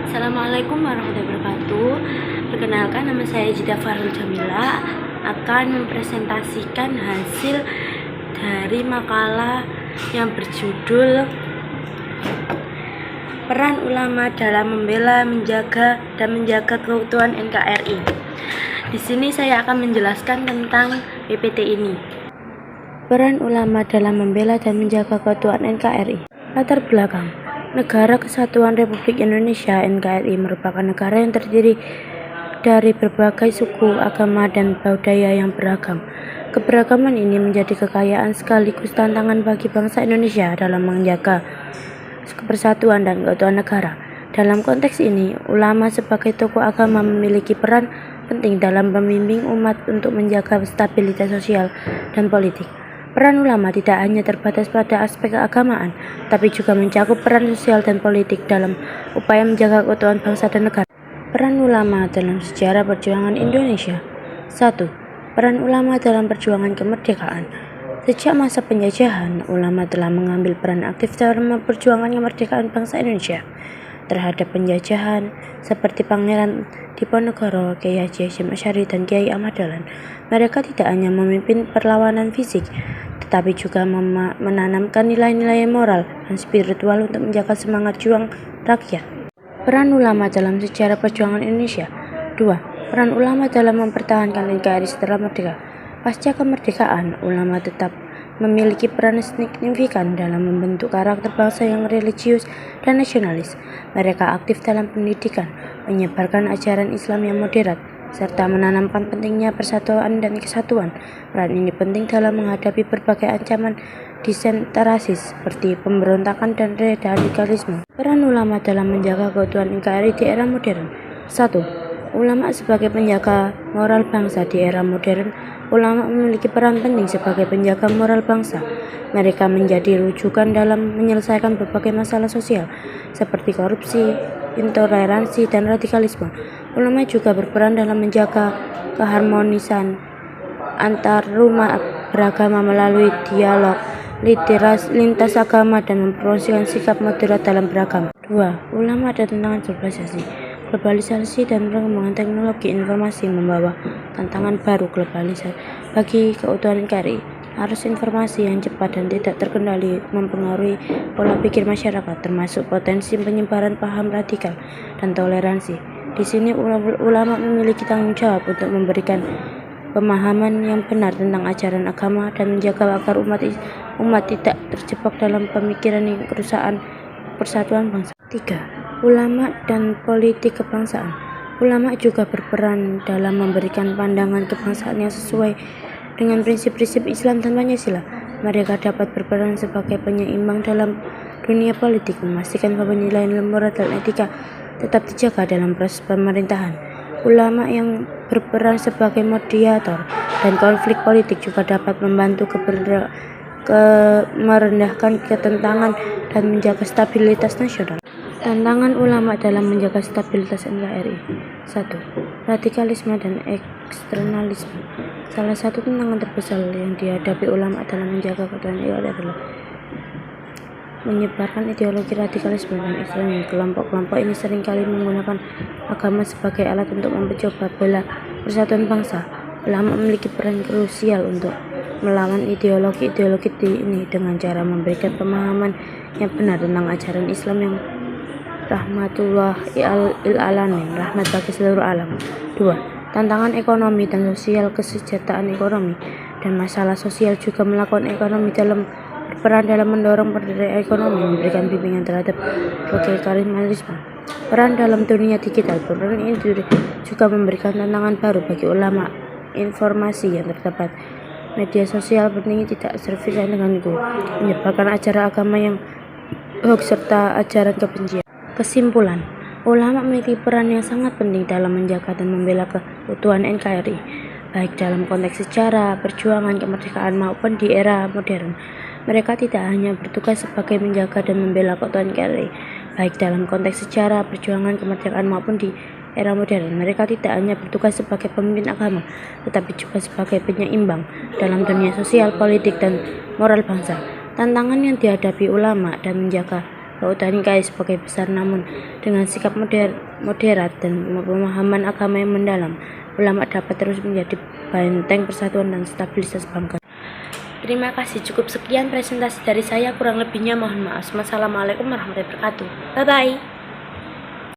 Assalamualaikum warahmatullahi wabarakatuh. Perkenalkan, nama saya Jida Farul Jamila akan mempresentasikan hasil dari makalah yang berjudul Peran Ulama dalam Membela, Menjaga, dan Menjaga Keutuhan NKRI. Di sini saya akan menjelaskan tentang PPT ini. Peran ulama dalam membela dan menjaga keutuhan NKRI. Latar belakang: Negara Kesatuan Republik Indonesia (NKRI) merupakan negara yang terdiri dari berbagai suku, agama, dan budaya yang beragam. Keberagaman ini menjadi kekayaan sekaligus tantangan bagi bangsa Indonesia dalam menjaga persatuan dan keutuhan negara. Dalam konteks ini, ulama sebagai tokoh agama memiliki peran penting dalam membimbing umat untuk menjaga stabilitas sosial dan politik. Peran ulama tidak hanya terbatas pada aspek keagamaan, tapi juga mencakup peran sosial dan politik dalam upaya menjaga keutuhan bangsa dan negara. Peran ulama dalam sejarah perjuangan Indonesia. 1. Peran ulama dalam perjuangan kemerdekaan. Sejak masa penjajahan, ulama telah mengambil peran aktif dalam perjuangan kemerdekaan bangsa Indonesia terhadap penjajahan, seperti Pangeran Diponegoro, Kiai Haji Hasyim Asy'ari, dan Kiai Ahmad Dahlan. Mereka tidak hanya memimpin perlawanan fisik, tetapi juga menanamkan nilai-nilai moral dan spiritual untuk menjaga semangat juang rakyat. Peran ulama dalam sejarah perjuangan Indonesia. 2. Peran ulama dalam mempertahankan NKRI setelah merdeka. Pasca kemerdekaan, ulama tetap memiliki peran signifikan dalam membentuk karakter bangsa yang religius dan nasionalis. Mereka aktif dalam pendidikan, menyebarkan ajaran Islam yang moderat, serta menanamkan pentingnya persatuan dan kesatuan. Peran ini penting dalam menghadapi berbagai ancaman disentralisasi seperti pemberontakan dan radikalisme. Peran ulama dalam menjaga keutuhan NKRI di era modern. 1. Ulama sebagai penjaga moral bangsa. Di era modern, ulama memiliki peran penting sebagai penjaga moral bangsa. Mereka menjadi rujukan dalam menyelesaikan berbagai masalah sosial seperti korupsi, intoleransi, dan radikalisme. Ulama juga berperan dalam menjaga keharmonisan antar umat beragama melalui dialog lintas agama dan mempromosikan sikap moderat dalam beragama. 2. Ulama dan tantangan globalisasi. Globalisasi dan perkembangan teknologi informasi membawa tantangan baru globalisasi bagi keutuhan NKRI. Arus informasi yang cepat dan tidak terkendali mempengaruhi pola pikir masyarakat, termasuk potensi penyebaran paham radikal dan toleransi. Di sini ulama memiliki tanggung jawab untuk memberikan pemahaman yang benar tentang ajaran agama dan menjaga agar umat tidak terjebak dalam pemikiran yang kerusakan persatuan bangsa. 3. Ulama dan politik kebangsaan. Ulama juga berperan dalam memberikan pandangan kebangsaan yang sesuai dengan prinsip-prinsip Islam dan Pancasila. Mereka dapat berperan sebagai penyeimbang dalam dunia politik, memastikan bahwa nilai-nilai moral dan etika tetap dijaga dalam proses pemerintahan. Ulama yang berperan sebagai mediator dan konflik politik juga dapat membantu merendahkan ketentangan dan menjaga stabilitas nasional. Tantangan ulama dalam menjaga stabilitas NKRI. 1. Radikalisme dan eksternalisme. Salah satu tantangan terbesar yang dihadapi ulama dalam menjaga keutuhan NKRI adalah menyebarkan ideologi radikalisme dan ekstremisme. Kelompok-kelompok ini seringkali menggunakan agama sebagai alat untuk mencoba bela persatuan bangsa. Ulama memiliki peran krusial untuk melawan ideologi-ideologi ini dengan cara memberikan pemahaman yang benar tentang ajaran Islam yang rahmatullah alamin, rahmat bagi seluruh alam. 2. Tantangan ekonomi dan sosial. Kesejahteraan ekonomi dan masalah sosial juga melakukan ekonomi dalam berperan dalam mendorong perdamaian ekonomi, memberikan bimbingan terhadap berbagai karismatisme. Peran dalam dunia digital. Peran ini juga memberikan tantangan baru bagi ulama. Informasi yang terdapat media sosial penting tidak terpisah dengan itu, menyebarkan ajaran agama yang hoax serta ajaran kebencian. Kesimpulan, ulama memiliki peran yang sangat penting dalam menjaga dan membela keutuhan NKRI, baik dalam konteks sejarah, perjuangan kemerdekaan maupun di era modern. Mereka tidak hanya bertugas sebagai menjaga dan membela keutuhan NKRI, baik dalam konteks sejarah, perjuangan kemerdekaan maupun di era modern. Mereka tidak hanya bertugas sebagai pemimpin agama, tetapi juga sebagai penyeimbang dalam dunia sosial, politik, dan moral bangsa. Tantangan yang dihadapi ulama dan menjaga keutuhan NKRI sebagai besar, namun dengan sikap moderat dan pemahaman agama yang mendalam, ulama dapat terus menjadi benteng persatuan dan stabilitas bangsa. Terima kasih, cukup sekian presentasi dari saya, kurang lebihnya mohon maaf. Wassalamualaikum warahmatullahi wabarakatuh. Bye-bye.